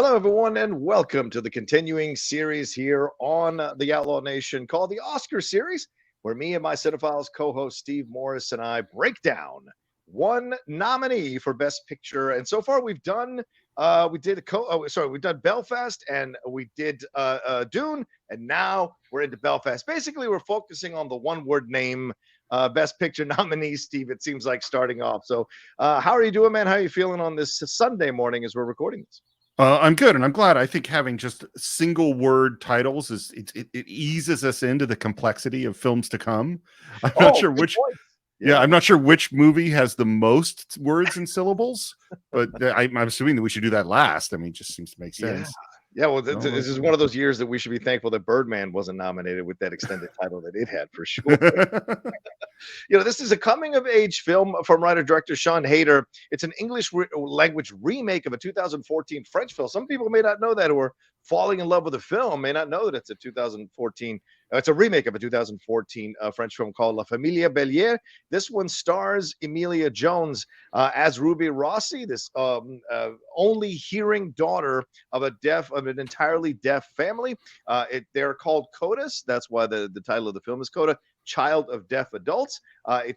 Hello, everyone, and welcome to the continuing series here on the Outlaw Nation called the Oscar series, where me and my Cine-Files co-host Steve Morris and I break down one nominee for Best Picture. And so far, we've done we've done Belfast and we did Dune, and now we're into Belfast. Basically, we're focusing on the one-word name Best Picture nominee, Steve. It seems like starting off. So, how are you doing, man? How are you feeling on this Sunday morning as we're recording this? I'm good, and I'm glad. I think having just single word titles it eases us into the complexity of films to come. I'm not sure which. Yeah, I'm not sure which movie has the most words and syllables, but I'm assuming that we should do that last. I mean, it just seems to make sense. Yeah, well, this is one of those years that we should be thankful that Birdman wasn't nominated with that extended title that it had, for sure. This is a coming-of-age film from writer-director Sean Hayter. It's an English language remake of a 2014 French film. Some people may not know that, or falling in love with the film may not know that it's a 2014. It's a remake of a 2014 French film called La Familia Bellier. This one stars Emilia Jones as Ruby Rossi, this only hearing daughter of an entirely deaf family. They're called Codas. That's why the title of the film is Coda. Child of deaf adults.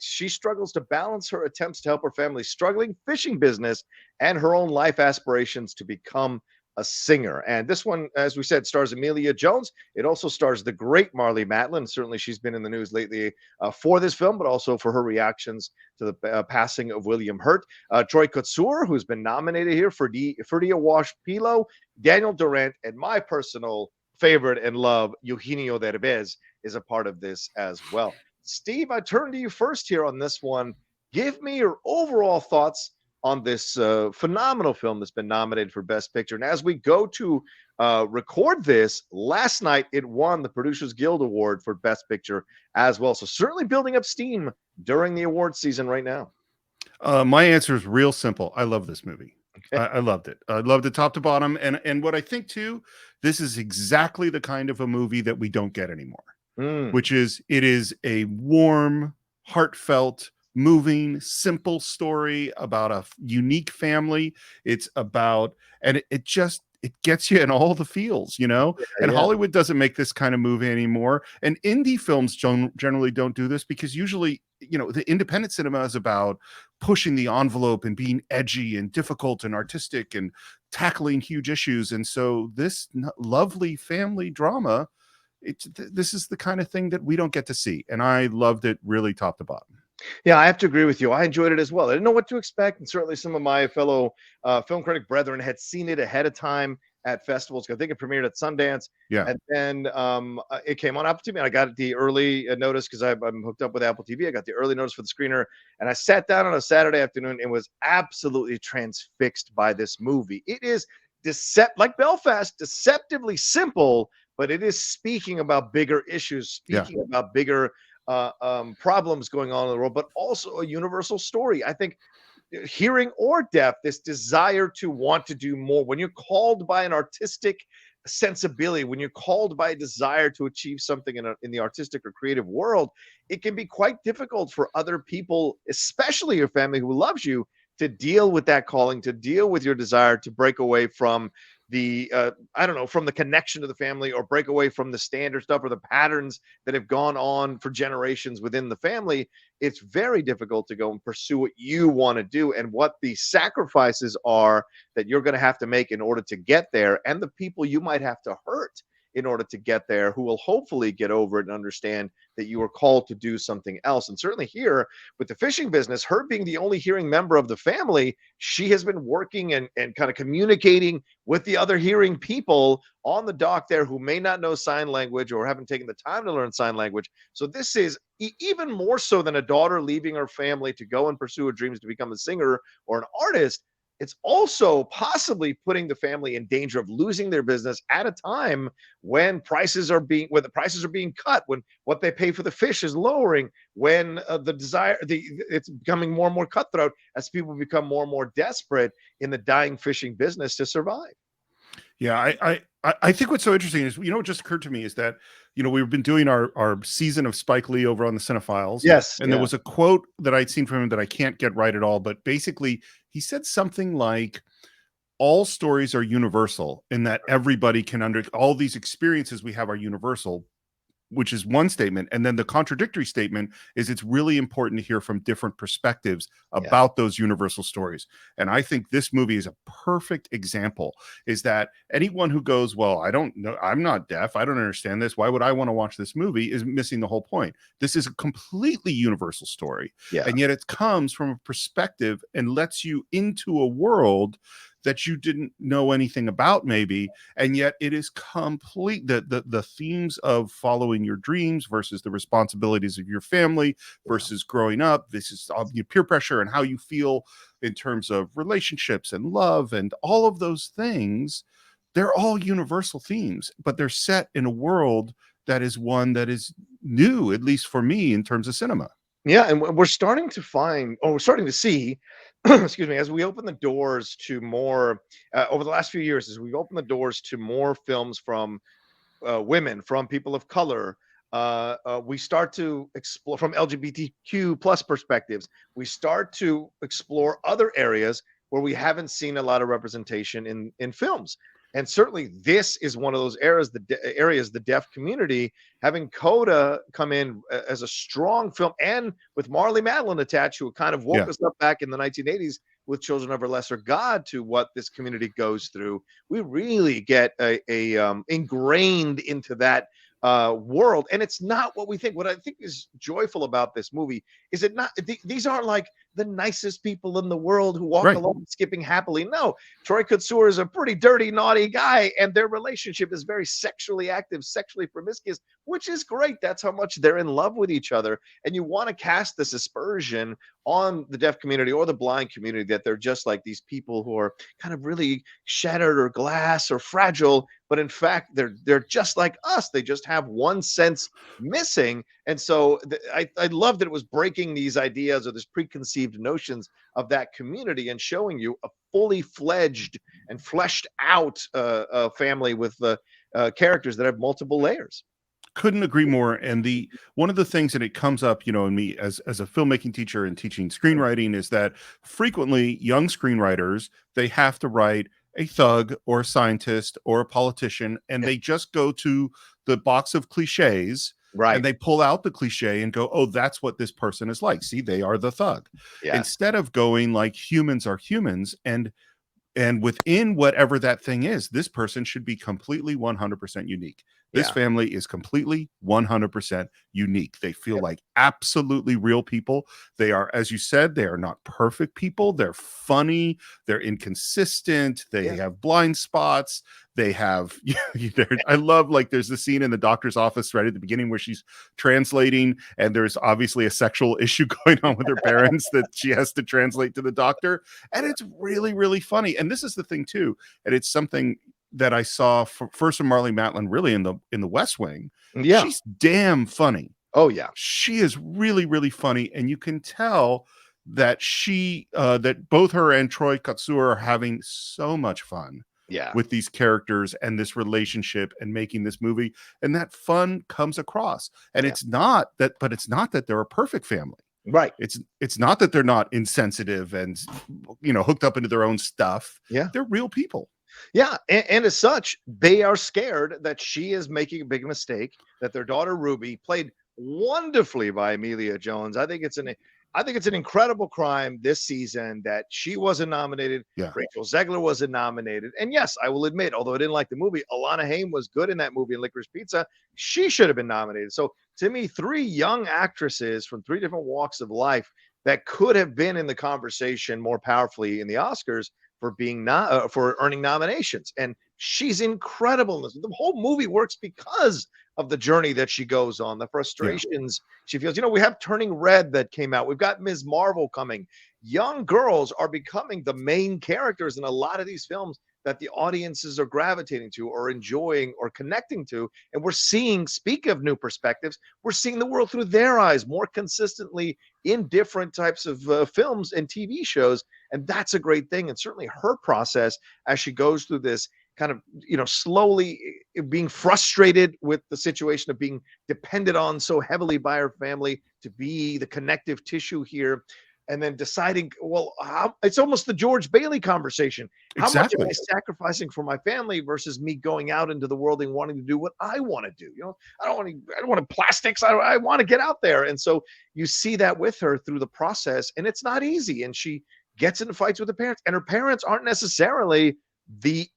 She struggles to balance her attempts to help her family's struggling fishing business and her own life aspirations to become a singer. And this one, as we said, stars Emilia Jones. It also stars the great Marlee Matlin. Certainly she's been in the news lately for this film, but also for her reactions to the passing of William Hurt. Troy Kotsur, who's been nominated here for Ferdia Wash Pilo, Daniel Durant, and my personal favorite and love, Eugenio Derbez, is a part of this as well. Steve, I turn to you first here on this one. Give me your overall thoughts on this phenomenal film that's been nominated for Best Picture. And as we go to record this, last night it won the Producers Guild Award for Best Picture as well. So certainly building up steam during the award season right now. My answer is real simple. I love this movie. Okay. I loved it. I loved it top to bottom. And what I think too, this is exactly the kind of a movie that we don't get anymore, which is it is a warm, heartfelt, moving, simple story about a unique family. It's about, and it gets you in all the feels, and Hollywood doesn't make this kind of movie anymore. And indie films generally don't do this because usually, the independent cinema is about pushing the envelope and being edgy and difficult and artistic and tackling huge issues. And so this lovely family drama, this is the kind of thing that we don't get to see. And I loved it really top to bottom. Yeah, I have to agree with you. I enjoyed it as well. I didn't know what to expect, and certainly some of my fellow film critic brethren had seen it ahead of time at festivals. I think it premiered at Sundance. Yeah, and then it came on Apple TV, and I got the early notice because I'm hooked up with Apple TV. I got the early notice for the screener, and I sat down on a Saturday afternoon and was absolutely transfixed by this movie. It is like Belfast, deceptively simple, but it is speaking about bigger issues, speaking about bigger problems going on in the world, but also a universal story. I think hearing or deaf, this desire to want to do more, when you're called by an artistic sensibility, when you're called by a desire to achieve something in the artistic or creative world, it can be quite difficult for other people, especially your family who loves you, to deal with that calling, to deal with your desire to break away from the from the connection to the family, or break away from the standard stuff or the patterns that have gone on for generations within the family. It's very difficult to go and pursue what you want to do, and what the sacrifices are that you're going to have to make in order to get there, and the people you might have to hurt in order to get there, who will hopefully get over it and understand that you are called to do something else. And certainly here with the fishing business, her being the only hearing member of the family, she has been working and kind of communicating with the other hearing people on the dock there who may not know sign language or haven't taken the time to learn sign language. So this is even more so than a daughter leaving her family to go and pursue her dreams to become a singer or an artist. It's also possibly putting the family in danger of losing their business at a time when the prices are being cut, when what they pay for the fish is lowering, when it's becoming more and more cutthroat as people become more and more desperate in the dying fishing business to survive. Yeah, I think what's so interesting is, what just occurred to me is that, we've been doing our season of Spike Lee over on the Cine-Files. Yes. And there was a quote that I'd seen from him that I can't get right at all, but basically he said something like, all stories are universal in that everybody can all these experiences we have are universal, which is one statement. And then the contradictory statement is it's really important to hear from different perspectives about those universal stories. And I think this movie is a perfect example, is that anyone who goes, well, I don't know, I'm not deaf, I don't understand this, why would I want to watch this movie, is missing the whole point. This is a completely universal story. And yet it comes from a perspective and lets you into a world that you didn't know anything about, maybe, and yet it is complete. The themes of following your dreams versus the responsibilities of your family versus growing up. This is all your peer pressure and how you feel in terms of relationships and love and all of those things. They're all universal themes, but they're set in a world that is one that is new, at least for me, in terms of cinema. Yeah, and we're starting to find, or we're starting to see, excuse me, as we open the doors to more over the last few years, as we open the doors to more films from women, from people of color. We start to explore from LGBTQ plus perspectives. We start to explore other areas where we haven't seen a lot of representation in films. And certainly, this is one of those areas. The deaf community, having Coda come in as a strong film, and with Marley Matlin attached, who kind of woke us up back in the 1980s with Children of a Lesser God to what this community goes through. We really get ingrained into that world, and it's not what we think. What I think is joyful about this movie is it not these aren't like the nicest people in the world who walk along skipping happily. No, Troy Kotsur is a pretty dirty, naughty guy, and their relationship is very sexually active, sexually promiscuous, which is great. That's how much they're in love with each other. And you want to cast this aspersion on the deaf community or the blind community that they're just like these people who are kind of really shattered or glass or fragile, but in fact they're just like us. They just have one sense missing. And so I love that it was breaking these ideas or this preconceived notions of that community and showing you a fully fledged and fleshed out family with characters that have multiple layers. Couldn't agree more. And the one of the things that it comes up, in me as a filmmaking teacher and teaching screenwriting, is that frequently young screenwriters, they have to write a thug or a scientist or a politician, and they just go to the box of cliches, and they pull out the cliche and go, oh, that's what this person is like. See, they are the thug. Instead of going like humans are humans, and within whatever that thing is, this person should be completely 100% unique. This family is completely 100% unique. They feel like absolutely real people. They are, as you said, they are not perfect people. They're funny. They're inconsistent. They have blind spots. They have, I love, like, there's the scene in the doctor's office right at the beginning where she's translating, and there's obviously a sexual issue going on with her parents that she has to translate to the doctor. And it's really, really funny. And this is the thing too. And it's something that I saw first from Marley Matlin, really in the West Wing. She's damn funny. Oh yeah, she is really, really funny, and you can tell that that both her and Troy Kotsur are having so much fun with these characters and this relationship and making this movie, and that fun comes across. And it's not that they're a perfect family. Right. It's not that they're not insensitive and hooked up into their own stuff. They're real people. Yeah, and as such, they are scared that she is making a big mistake, that their daughter Ruby, played wonderfully by Emilia Jones. I think it's an incredible crime this season that she wasn't nominated. Rachel Zegler wasn't nominated. And yes, I will admit, although I didn't like the movie, Alana Haim was good in that movie in Licorice Pizza. She should have been nominated. So to me, three young actresses from three different walks of life that could have been in the conversation more powerfully in the Oscars for being for earning nominations. And she's incredible in this. The whole movie works because of the journey that she goes on, the frustrations she feels. We have Turning Red that came out. We've got Ms. Marvel coming. Young girls are becoming the main characters in a lot of these films that the audiences are gravitating to or enjoying or connecting to. And we're seeing, speak of new perspectives, we're seeing the world through their eyes more consistently in different types of films and TV shows. And that's a great thing. And certainly her process as she goes through this kind of, slowly being frustrated with the situation of being depended on so heavily by her family to be the connective tissue here. and then deciding, well, it's almost the George Bailey conversation. How much am I Exactly. sacrificing for my family versus me going out into the world and wanting to do what I want to do? I don't want plastics. I want to get out there. And so you see that with her through the process, and it's not easy. And she gets into fights with her parents, and her parents aren't necessarily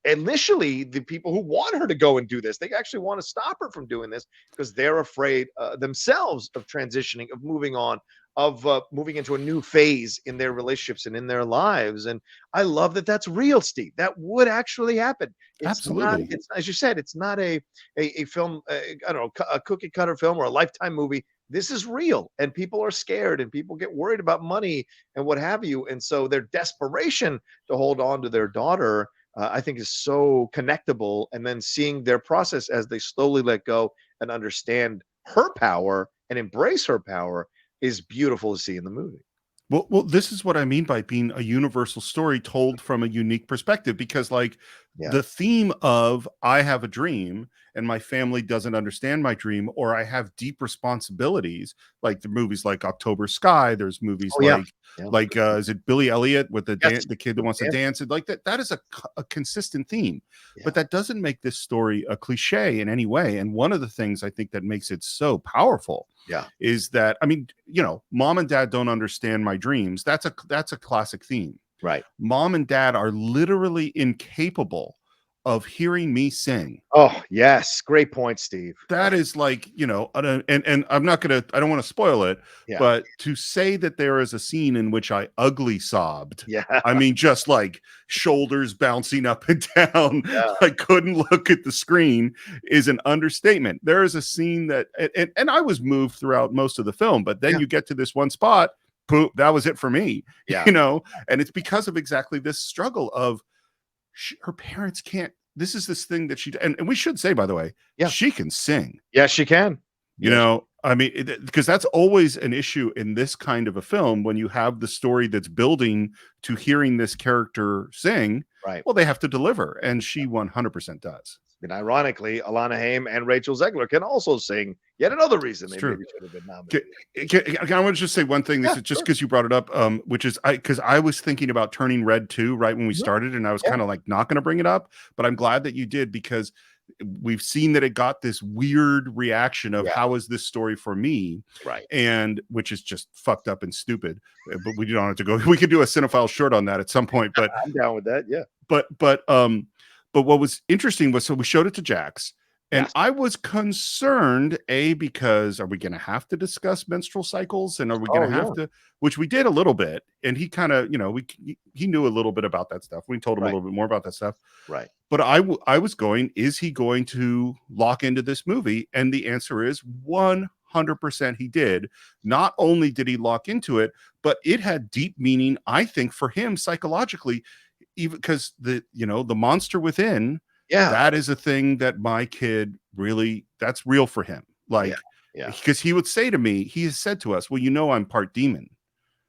initially the people who want her to go and do this. They actually want to stop her from doing this because they're afraid themselves of transitioning, of moving on, of moving into a new phase in their relationships and in their lives. And I love that that's real, Steve. That would actually happen. It's not, Absolutely. it's, as you said, it's not a film, I don't know, a cookie cutter film or a Lifetime movie. This is real, and people are scared, and people get worried about money and what have you. And so their desperation to hold on to their daughter, I think, is so connectable. And then seeing their process as they slowly let go and understand her power and embrace her power is beautiful to see in the movie. Well, this is what I mean by being a universal story told from a unique perspective, because like Yeah. the theme of I have a dream and my family doesn't understand my dream, or I have deep responsibilities, like the movies like October Sky, there's movies Oh, yeah. like is it Billy Elliot with Yes. the kid that wants to dance? And like that is a consistent theme. Yeah. But that doesn't make this story a cliche in any way. And one of the things I think that makes it so powerful is that, I mean, mom and dad don't understand my dreams. That's a classic theme. Right. Mom and dad are literally incapable of hearing me sing. Oh, yes. Great point, Steve. That is like, and I don't want to spoil it, but to say that there is a scene in which I ugly sobbed. Yeah. I mean, just like shoulders bouncing up and down. I couldn't look at the screen is an understatement. There is a scene that, and I was moved throughout most of the film, but then you get to this one spot, boom, that was it for me, and it's because of exactly this struggle of her parents can't. This is this thing that and we should say, by the way, she can sing. Yes, she can. I mean, because that's always an issue in this kind of a film when you have the story that's building to hearing this character sing. Right. Well, they have to deliver, and she 100% does. And ironically, Alana Haim and Rachel Zegler can also sing. Yet another reason they maybe should have been nominated. I want to just say one thing. This is just because you brought it up, which is because I was thinking about Turning Red too, right when we started, and I was kind of like not going to bring it up, but I'm glad that you did, because we've seen that it got this weird reaction of how is this story for me, right? And which is just fucked up and stupid. But we don't have to go. We could do a Cine-Files short on that at some point. But I'm down with that. Yeah. But what was interesting was, so we showed it to Jax, and I was concerned, because are we going to have to discuss menstrual cycles, and are we going to have to, which we did a little bit, and he kind of, he knew a little bit about that stuff. We told him a little bit more about that stuff. Right. But I was going, is he going to lock into this movie? And the answer is 100% he did. Not only did he lock into it, but it had deep meaning, I think, for him psychologically, even because the monster within, that is a thing that my kid really, that's real for him. Like, because he would say to me, he has said to us, well, I'm part demon.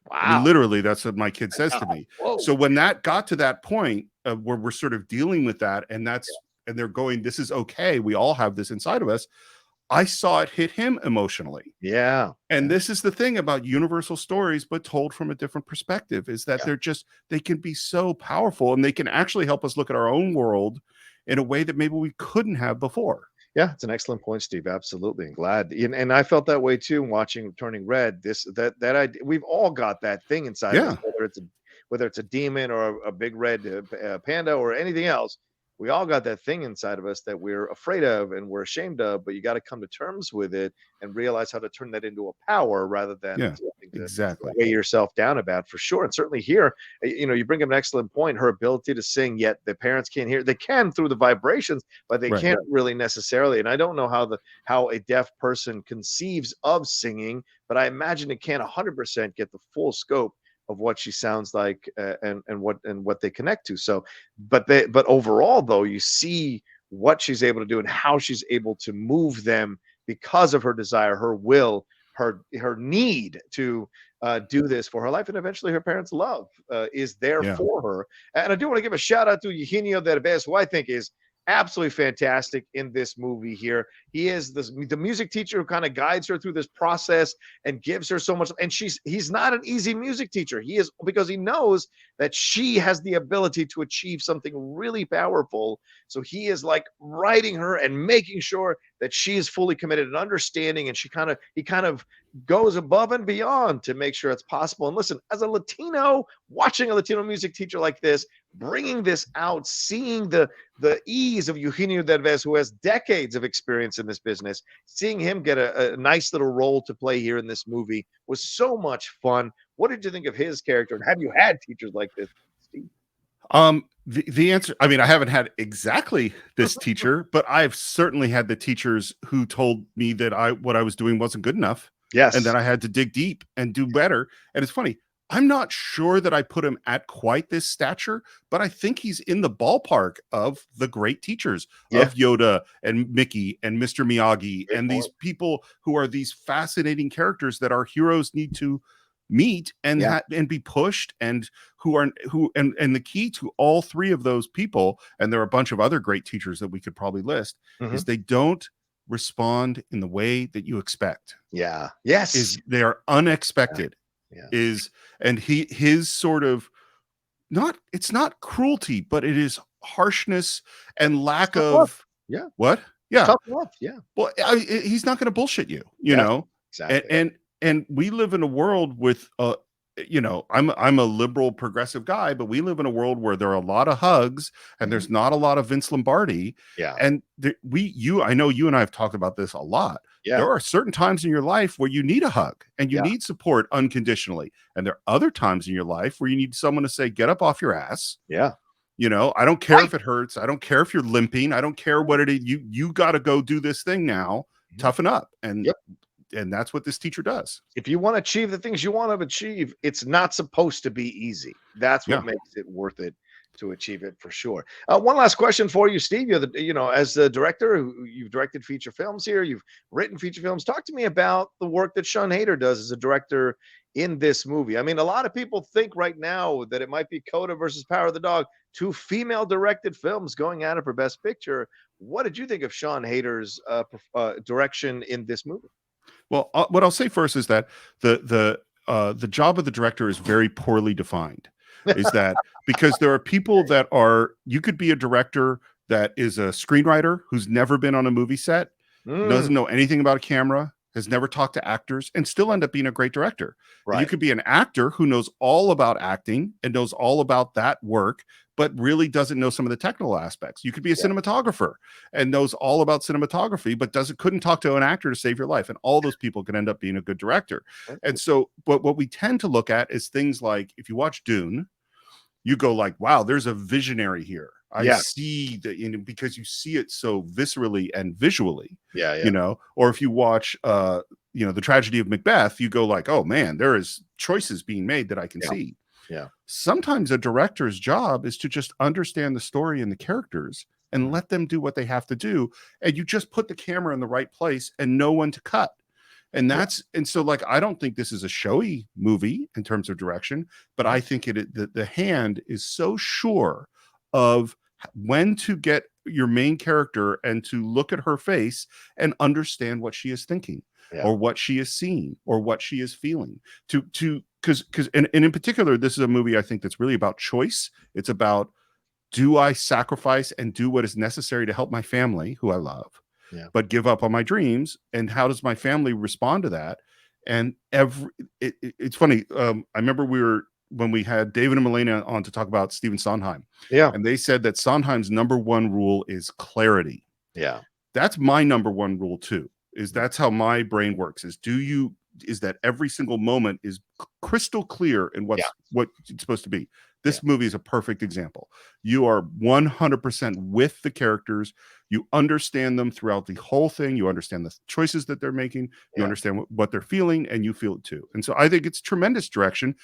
Wow. I mean, literally, that's what my kid says to me. Whoa. So when that got to that point where we're sort of dealing with that, and that's, and they're going, this is okay, we all have this inside of us, I saw it hit him emotionally. Yeah. And this is the thing about universal stories, but told from a different perspective, is that they can be so powerful, and they can actually help us look at our own world in a way that maybe we couldn't have before. Yeah, it's an excellent point, Steve. Absolutely. I'm glad. And I felt that way too, watching Turning Red. We've all got that thing inside of us, whether it's a demon or a big red panda or anything else. We all got that thing inside of us that we're afraid of and we're ashamed of, but you got to come to terms with it and realize how to turn that into a power rather than exactly weigh yourself down about, for sure. And certainly here, you bring up an excellent point, her ability to sing, yet the parents can't hear. They can through the vibrations, but they can't really necessarily. And I don't know how a deaf person conceives of singing, but I imagine it can't 100% get the full scope of what she sounds like and what they connect to. So, but overall though, you see what she's able to do and how she's able to move them because of her desire, her will, her need to do this for her life, and eventually her parents' love is there for her. And I do want to give a shout out to Eugenio Derbez, who I think is absolutely fantastic in this movie here. He is the music teacher who kind of guides her through this process and gives her so much. And he's not an easy music teacher. He is, because he knows that she has the ability to achieve something really powerful. So he is like writing her and making sure that she is fully committed and understanding. And he kind of goes above and beyond to make sure it's possible. And listen, as a Latino, watching a Latino music teacher like this, bringing this out, seeing the ease of Eugenio Derbez, who has decades of experience in this business, seeing him get a nice little role to play here in this movie was so much fun. What did you think of his character? And have you had teachers like this, Steve? The answer, I mean, I haven't had exactly this teacher, but I've certainly had the teachers who told me that what I was doing wasn't good enough. Yes. And that I had to dig deep and do better. And it's funny, I'm not sure that I put him at quite this stature, but I think he's in the ballpark of the great teachers of Yoda and Mickey and Mr. Miyagi and these people who are these fascinating characters that our heroes need to meet and be pushed, and and the key to all three of those people, and there are a bunch of other great teachers that we could probably list, is they don't respond in the way that you expect. They are unexpected. And his sort of, it's not cruelty, but it is harshness and lack of well, he's not going to bullshit you, you know. Exactly. And we live in a world with I'm a liberal progressive guy, but we live in a world where there are a lot of hugs and there's not a lot of Vince Lombardi. And I know you and I have talked about this a lot. There are certain times in your life where you need a hug and you need support unconditionally. And there are other times in your life where you need someone to say, get up off your ass. You know, I don't care if it hurts. I don't care if you're limping. I don't care what it is. You got to go do this thing now. Toughen up. And that's what this teacher does. If you want to achieve the things you want to achieve, it's not supposed to be easy. That's what makes it worth it to achieve it, for sure. One last question for you, Steve. You're as the director, you've directed feature films here, you've written feature films. Talk to me about the work that Siân Heder does as a director in this movie. I mean, a lot of people think right now that it might be Coda versus Power of the Dog, two female-directed films going at it for Best Picture. What did you think of Siân Heder's direction in this movie? Well, what I'll say first is that the job of the director is very poorly defined. Is that because there are people that you could be a director that is a screenwriter who's never been on a movie set, doesn't know anything about a camera, has never talked to actors, and still end up being a great director. Right. You could be an actor who knows all about acting and knows all about that work, but really doesn't know some of the technical aspects. You could be a cinematographer and knows all about cinematography, but couldn't talk to an actor to save your life. And all those people can end up being a good director. And so, but what we tend to look at is things like, if you watch Dune, you go like, wow, there's a visionary here. I see that, because you see it so viscerally and visually, or if you watch, The Tragedy of Macbeth, you go like, oh man, there is choices being made that I can see. Sometimes a director's job is to just understand the story and the characters and let them do what they have to do. And you just put the camera in the right place and know when to cut. And so like, I don't think this is a showy movie in terms of direction, but I think the hand is so sure of when to get your main character and to look at her face and understand what she is thinking or what she is seeing or what she is feeling because in particular, this is a movie I think that's really about choice. It's about, do I sacrifice and do what is necessary to help my family who I love, but give up on my dreams? And how does my family respond to that? And it's funny. I remember when we had David and Milena on to talk about Stephen Sondheim. And they said that Sondheim's number one rule is clarity. That's my number one rule too, is that's how my brain works, is that every single moment is crystal clear in what it's supposed to be. This movie is a perfect example. You are 100% with the characters. You understand them throughout the whole thing. You understand the choices that they're making. You understand what they're feeling, and you feel it too. And so I think it's tremendous direction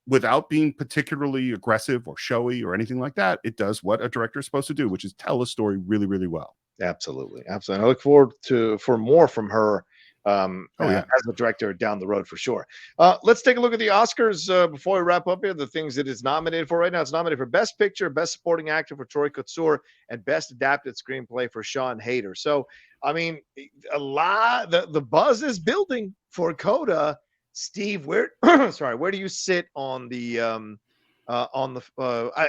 without being particularly aggressive or showy or anything like that. It does what a director is supposed to do, which is tell a story really, really well. Absolutely. I look forward for more from her As a director down the road for sure. Let's take a look at the Oscars before we wrap up here. The things that it's nominated for right now. It's nominated for Best Picture, Best Supporting Actor for Troy Kotsur, and Best Adapted Screenplay for Sean Hayter. So, I mean, a lot. The buzz is building for Coda. Steve, where where do you sit on the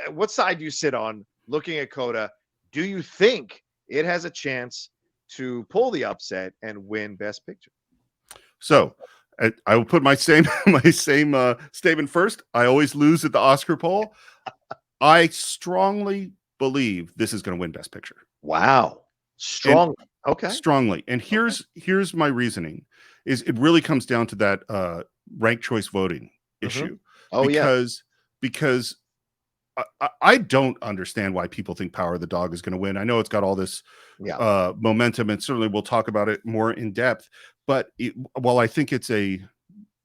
what side do you sit on looking at Coda? Do you think it has a chance to pull the upset and win Best Picture? So I will put my same statement first. I always lose at the Oscar poll. I strongly believe this is going to win Best Picture. Wow, strongly. Okay, strongly. And here's my reasoning: is it really comes down to that ranked choice voting issue? Oh, because I don't understand why people think Power of the Dog is going to win. I know it's got all this momentum, and certainly we'll talk about it more in depth. But while I think it's a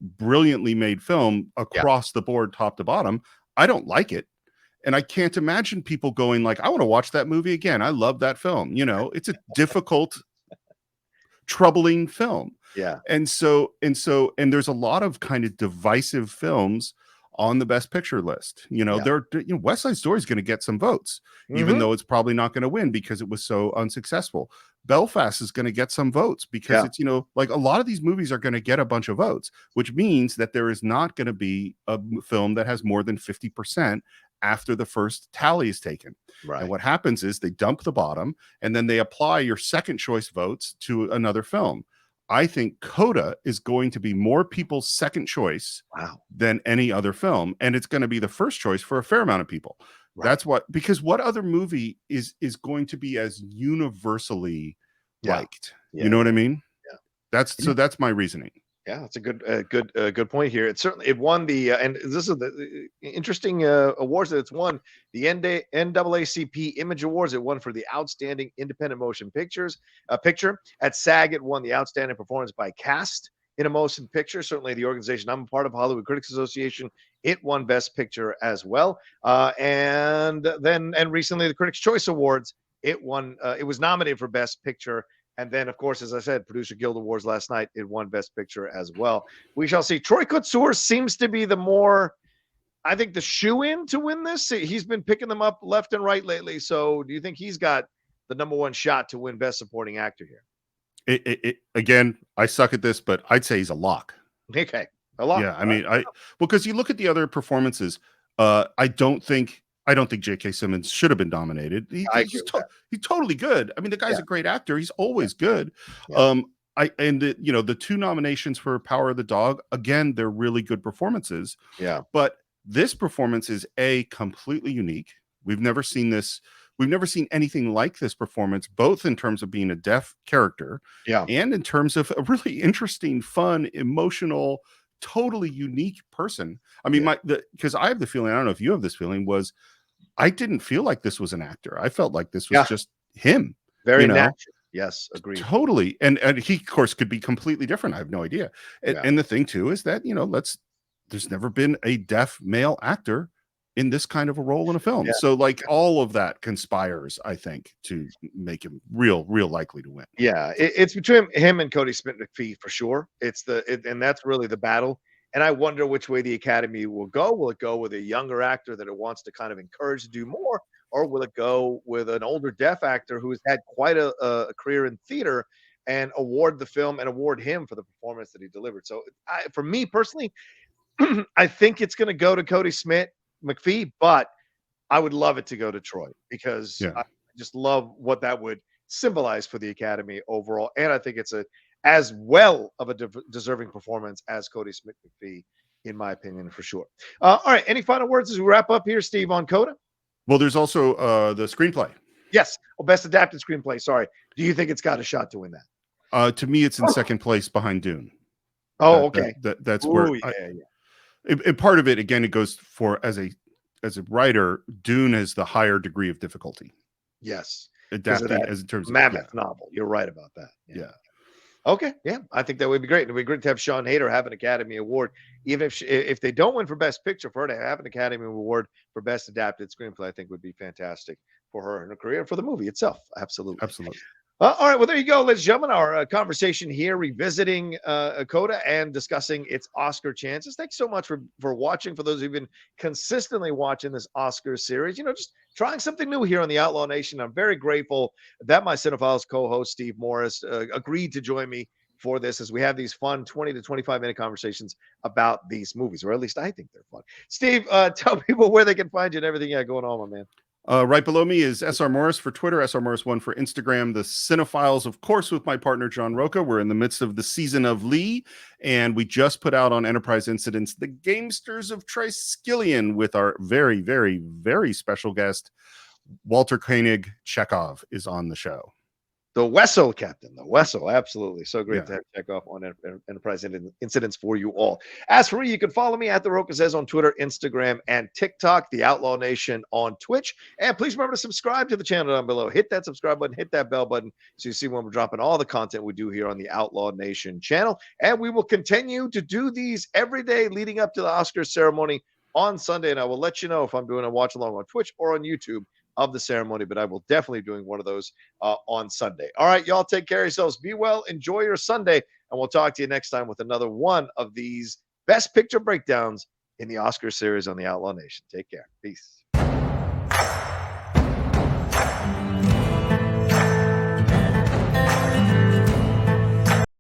brilliantly made film across the board, top to bottom, I don't like it. And I can't imagine people going like, I want to watch that movie again. I love that film. You know, it's a difficult, troubling film. Yeah. And there's a lot of kind of divisive films on the Best Picture list. You know, West Side Story is going to get some votes, even though it's probably not going to win because it was so unsuccessful. Belfast is going to get some votes because it's, like a lot of these movies are going to get a bunch of votes, which means that there is not going to be a film that has more than 50% after the first tally is taken. Right. And what happens is they dump the bottom and then they apply your second choice votes to another film. I think Coda is going to be more people's second choice than any other film. And it's going to be the first choice for a fair amount of people. Right. That's because what other movie is going to be as universally liked? Yeah. You know what I mean? Yeah. That's my reasoning. Yeah, that's a good point here. It won the and this is the interesting awards that it's won, the NAACP Image Awards. It won for the Outstanding Independent Motion Picture. At SAG, it won the Outstanding Performance by Cast in a Motion Picture. Certainly, the organization I'm a part of, Hollywood Critics Association, it won Best Picture as well. And recently, the Critics' Choice Awards, it won. It was nominated for Best Picture. And then, of course, as I said, Producer Guild Awards last night, it won Best Picture as well. We shall see. Troy Kotsur seems to be the shoe-in to win this. He's been picking them up left and right lately. So do you think he's got the number one shot to win Best Supporting Actor here? Again, I suck at this, but I'd say he's a lock. Okay, a lock. Yeah, I mean, because you look at the other performances, I don't think J.K. Simmons should have been nominated. He's totally good. I mean, the guy's a great actor. He's always good. Yeah. The two nominations for Power of the Dog, again, they're really good performances. Yeah. But this performance is completely unique. We've never seen this. We've never seen anything like this performance, both in terms of being a deaf character, and in terms of a really interesting, fun, emotional, totally unique person. I mean, because I have the feeling, I don't know if you have this feeling, I didn't feel like this was an actor. I felt like this was just him. Very natural. Yes, agreed. Totally. And he, of course, could be completely different. I have no idea. And the thing, too, is that, there's never been a deaf male actor in this kind of a role in a film. Yeah. So, all of that conspires, I think, to make him real likely to win. Yeah, it's between him and Cody Smith-McPhee for sure. And that's really the battle. And I wonder which way the Academy will go. Will it go with a younger actor that it wants to kind of encourage to do more? Or will it go with an older deaf actor who has had quite a career in theater and award the film and award him for the performance that he delivered? So for me personally, I think it's going to go to Cody Smith-McPhee, but I would love it to go to Troy because I just love what that would symbolize for the Academy overall. And I think it's as well of a deserving performance as Cody Smith-McPhee, in my opinion, for sure. All right. Any final words as we wrap up here, Steve, on Coda? Well, there's also the screenplay. Yes. Best adapted screenplay. Sorry. Do you think it's got a shot to win that? To me, it's in second place behind Dune. Oh, okay. That's where. And part of it, again, it goes for as a writer, Dune has the higher degree of difficulty. Yes. Adapting as in terms of mammoth novel. You're right about that. Yeah. Okay, yeah, I think that would be great. It would be great to have Sean Hayter have an Academy Award, even if they don't win for Best Picture. For her to have an Academy Award for Best Adapted Screenplay, I think would be fantastic for her in her career and for the movie itself. Absolutely. All right, well, there you go, ladies and gentlemen. Our conversation here, revisiting Coda and discussing its Oscar chances. Thanks so much for watching. For those who've been consistently watching this Oscar series, just trying something new here on the Outlaw Nation. I'm very grateful that my Cine-Files co-host Steve Morris agreed to join me for this, as we have these fun 20 to 25-minute conversations about these movies, or at least I think they're fun. Steve, tell people where they can find you and everything you got going on, my man. Right below me is SR Morris for Twitter, SR Morris1 for Instagram, the Cine-Files, of course, with my partner, John Rocha. We're in the midst of the season of Lee, and we just put out on Enterprise Incidents, The Gamesters of Triskelion, with our very, very, very special guest, Walter Koenig. Chekhov is on the show. The Wessel, Captain. The Wessel. Absolutely. So great to have Chekhov on Enterprise Incidents for you all. As for me, you can follow me at The Rocha Says on Twitter, Instagram, and TikTok, The Outlaw Nation on Twitch. And please remember to subscribe to the channel down below. Hit that subscribe button, hit that bell button, so you see when we're dropping all the content we do here on the Outlaw Nation channel. And we will continue to do these every day leading up to the Oscars ceremony on Sunday. And I will let you know if I'm doing a watch along on Twitch or on YouTube of the ceremony, but I will definitely be doing one of those on Sunday. All right, y'all, take care of yourselves. Be well. Enjoy your Sunday, and we'll talk to you next time with another one of these Best Picture breakdowns in the Oscar series on the Outlaw Nation. Take care. Peace.